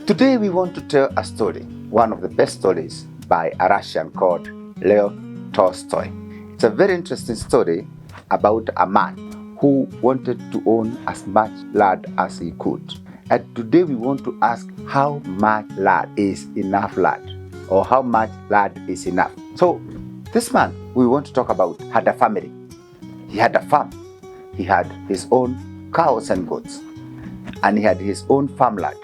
Today we want to tell a story, one of the best stories by a Russian called Leo Tolstoy. It's a very interesting story about a man who wanted to own as much land as he could. And today we want to ask how much land is enough land, or how much land is enough. So this man we want to talk about had a family. He had a farm. He had his own cows and goats, and he had his own farmland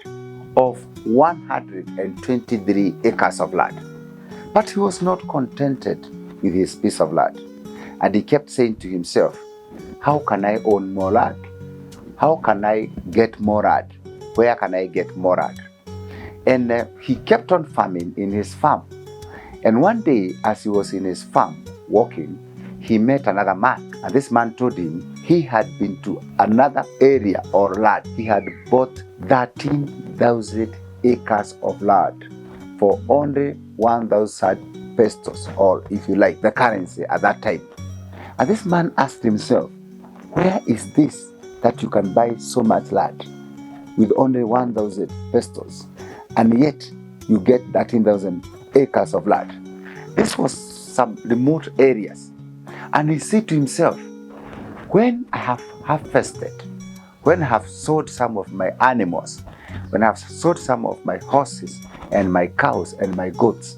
of 123 acres of land. But he was not contented with his piece of land, and he kept saying to himself, how can I own more land? How can I get more land? Where can I get more land? And he kept on farming in his farm. And one day, as he was in his farm walking, he met another man, and this man told him he had been to another area or land. He had bought 13,000 acres of land for only 1,000 pesos, or if you like, the currency at that time. And this man asked himself, where is this that you can buy so much land with only 1,000 pesos, and yet you get 13,000 acres of land? This was some remote areas. And he said to himself, when I have harvested, when I have sold some of my animals, when I have sold some of my horses and my cows and my goats,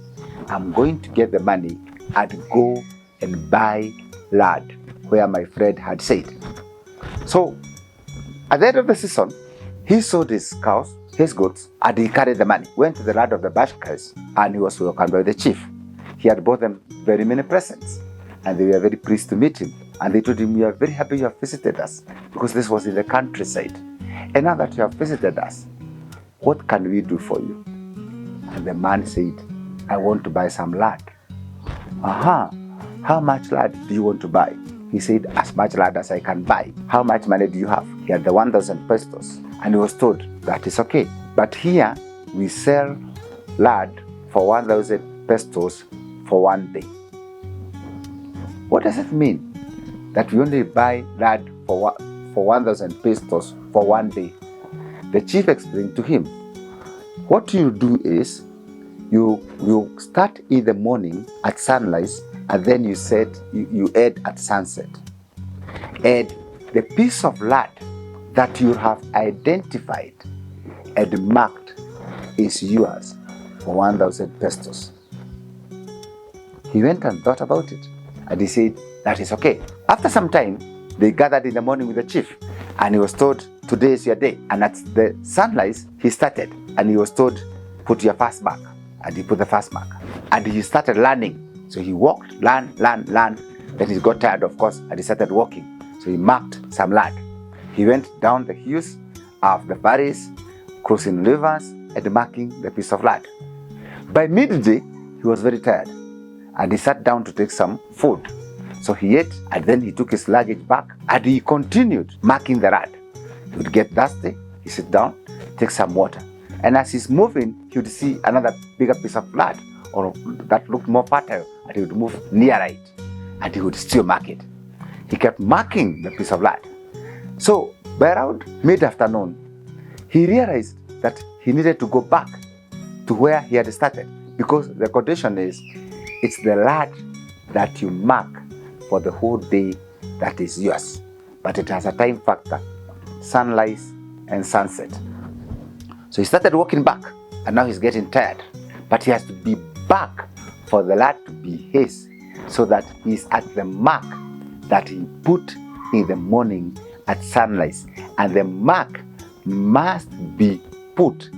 I'm going to get the money and go and buy land where my friend had said. So at the end of the season, he sold his cows, his goats, and he carried the money, went to the land of the Bashkars, and he was welcomed by the chief. He had bought them very many presents, and they were very pleased to meet him. And they told him, we are very happy you have visited us, because this was in the countryside. And now that you have visited us, what can we do for you? And the man said, I want to buy some land. How much land do you want to buy? He said, as much land as I can buy. How much money do you have? He had the 1,000 pesos. And he was told, that is okay. But here, we sell land for 1,000 pesos for 1 day. What does it mean that we only buy land for 1,000 pesos for 1 day? The chief explained to him, what you do is, you start in the morning at sunrise, and then you end at sunset. And the piece of land that you have identified and marked is yours for 1,000 pesos. He went and thought about it, and he said, that is okay. After some time, they gathered in the morning with the chief, and he was told, today is your day. And at the sunrise, he started, and he was told, put your first mark. And he put the first mark. And he started learning. So he walked, learn. Then he got tired, of course, and he started walking. So he marked some land. He went down the hills of the valleys, crossing rivers, and marking the piece of land. By midday, he was very tired, and he sat down to take some food. So he ate, and then he took his luggage back, and he continued marking the land. He would get thirsty, he sit down, take some water. And as he's moving, he would see another bigger piece of land, or that looked more fertile, and he would move nearer it, and he would still mark it. He kept marking the piece of land. So by around mid-afternoon, he realized that he needed to go back to where he had started, because the condition is, it's the land that you mark for the whole day that is yours. But it has a time factor, sunrise and sunset. So he started walking back, and now he's getting tired. But he has to be back for the land to be his, so that he's at the mark that he put in the morning at sunrise. And the mark must be put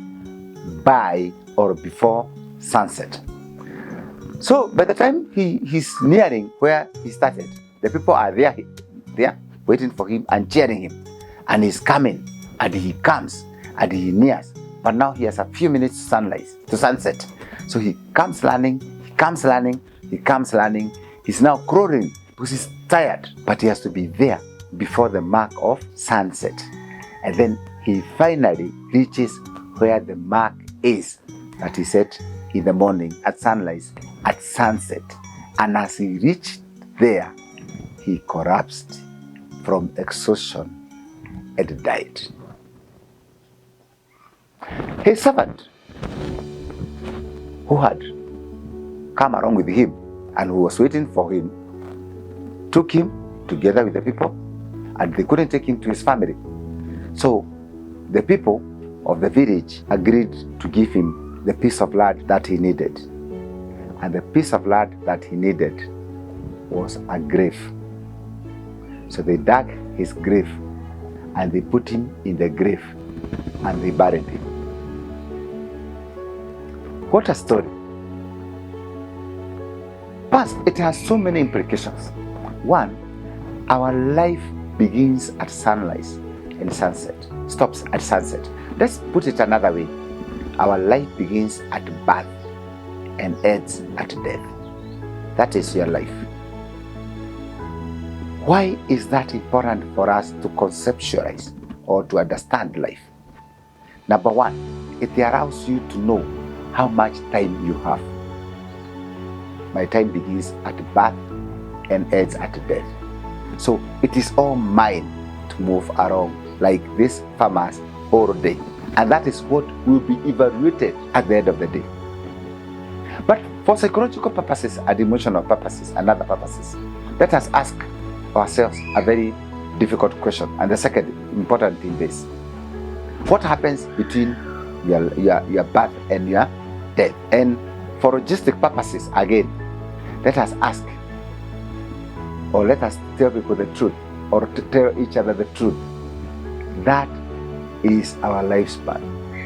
by or before sunset. So by the time he's nearing where he started, the people are there waiting for him and cheering him. And he's coming, and he comes, and he nears. But now he has a few minutes to sunset. So he comes learning. He's now crawling because he's tired. But he has to be there before the mark of sunset. And then he finally reaches where the mark is that he set in the morning, at sunrise, at sunset. And as he reached there, he collapsed from exhaustion and died. His servant who had come along with him and who was waiting for him took him together with the people, and they couldn't take him to his family. So the people of the village agreed to give him the piece of land that he needed. And the piece of land that he needed was a grave. So they dug his grave and they put him in the grave and they buried him. What a story. First, it has so many implications. One, our life begins at sunrise and sunset, stops at sunset. Let's put it another way. Our life begins at birth and ends at death. That is your life. Why is that important for us to conceptualize or to understand life? Number one, it allows you to know how much time you have. My time begins at birth and ends at death. So it is all mine to move around like this farmers all day. And that is what will be evaluated at the end of the day. But for psychological purposes and emotional purposes and other purposes, let us ask ourselves a very difficult question. And the second important thing is, what happens between your birth and your death? And for logistic purposes, again, let us ask, or let us tell people the truth, or to tell each other the truth. That is our lifespan,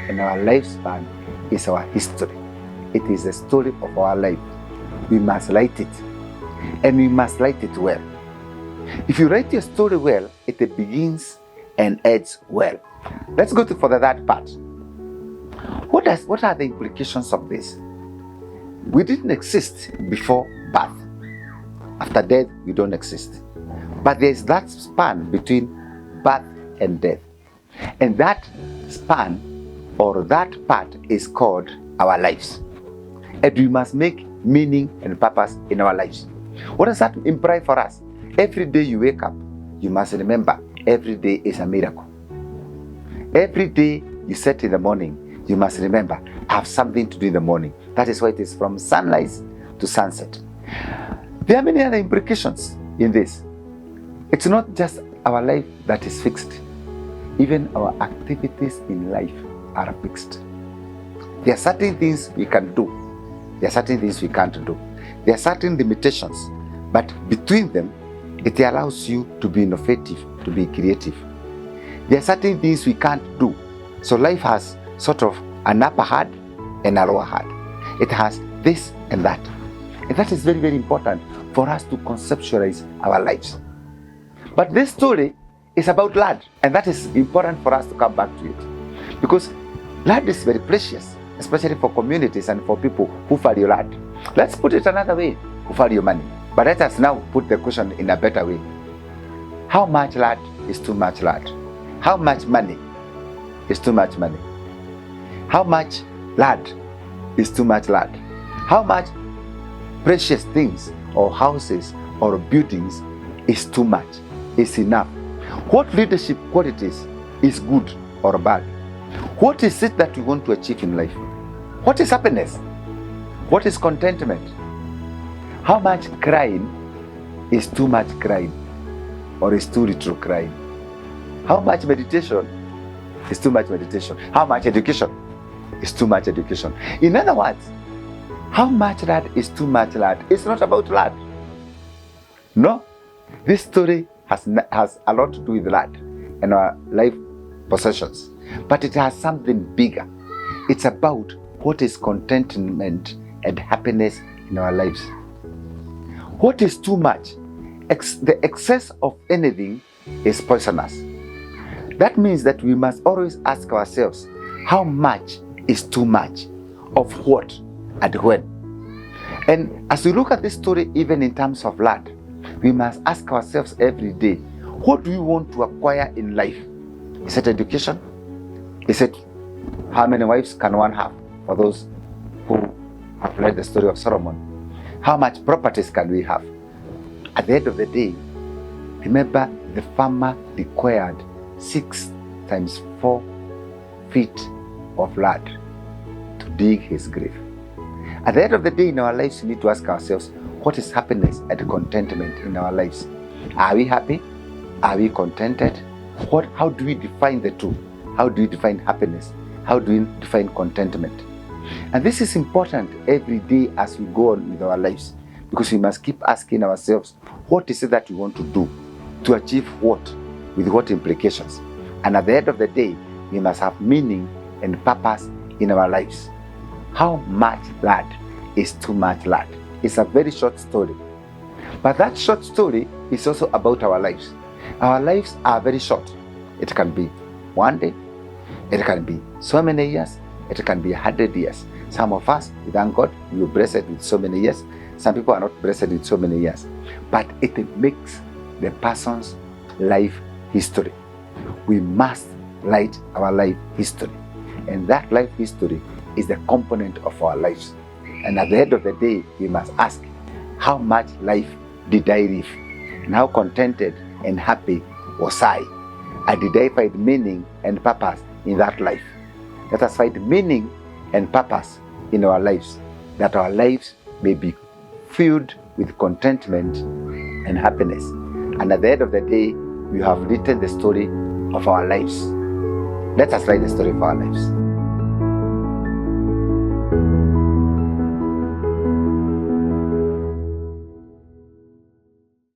and our lifespan is our history. It is the story of our life. We must write it, and we must write it well. If you write your story well, it begins and ends well. Let's go for the third part. What are the implications of this? We didn't exist before birth. After death, we don't exist. But there's that span between birth and death. And that span or that part is called our lives. And we must make meaning and purpose in our lives. What does that imply for us? Every day you wake up, you must remember every day is a miracle. Every day you set in the morning, you must remember I have something to do in the morning. That is why it is from sunrise to sunset. There are many other implications in this. It's not just our life that is fixed. Even our activities in life are fixed. There are certain things we can do. There are certain things we can't do. There are certain limitations. But between them, it allows you to be innovative, to be creative. There are certain things we can't do. So life has sort of an upper hand and a lower hand. It has this and that. And that is very, very important for us to conceptualize our lives. But this story is about land, and that is important for us to come back to it. Because land is very precious, especially for communities and for people who value land. Let's put it another way, who value money. But let us now put the question in a better way. How much land is too much land? How much money is too much money? How much land is too much land? How much precious things or houses or buildings is too much, is enough? What leadership qualities is good or bad? What is it that we want to achieve in life? What is happiness? What is contentment? How much crying is too much crying or is too little crying? How much meditation is too much meditation? How much education is too much education? In other words, how much land is too much land? It's not about land. No, this story has a lot to do with land and our life possessions. But it has something bigger. It's about what is contentment and happiness in our lives. What is too much? The excess of anything is poisonous. That means that we must always ask ourselves, how much is too much of what and when? And as we look at this story, even in terms of land, we must ask ourselves every day, what do we want to acquire in life? Is it education? Is it how many wives can one have? For those who have read the story of Solomon, how much properties can we have? At the end of the day, remember the farmer required 6 times 4 feet of land to dig his grave. At the end of the day in our lives, we need to ask ourselves, what is happiness and contentment in our lives? Are we happy? Are we contented? How do we define the two? How do we define happiness? How do we define contentment? And this is important every day as we go on with our lives, because we must keep asking ourselves, what is it that we want to do? To achieve what? With what implications? And at the end of the day, we must have meaning and purpose in our lives. How much lad is too much lad? It's a very short story. But that short story is also about our lives. Our lives are very short. It can be one day. It can be so many years. It can be 100 years. Some of us, we thank God, we are blessed with so many years. Some people are not blessed with so many years. But it makes the person's life history. We must write our life history. And that life history is the component of our lives. And at the end of the day, we must ask, how much life did I live? And how contented and happy was I? And did I find meaning and purpose in that life? Let us find meaning and purpose in our lives, that our lives may be filled with contentment and happiness. And at the end of the day, we have written the story of our lives. Let us write the story of our lives.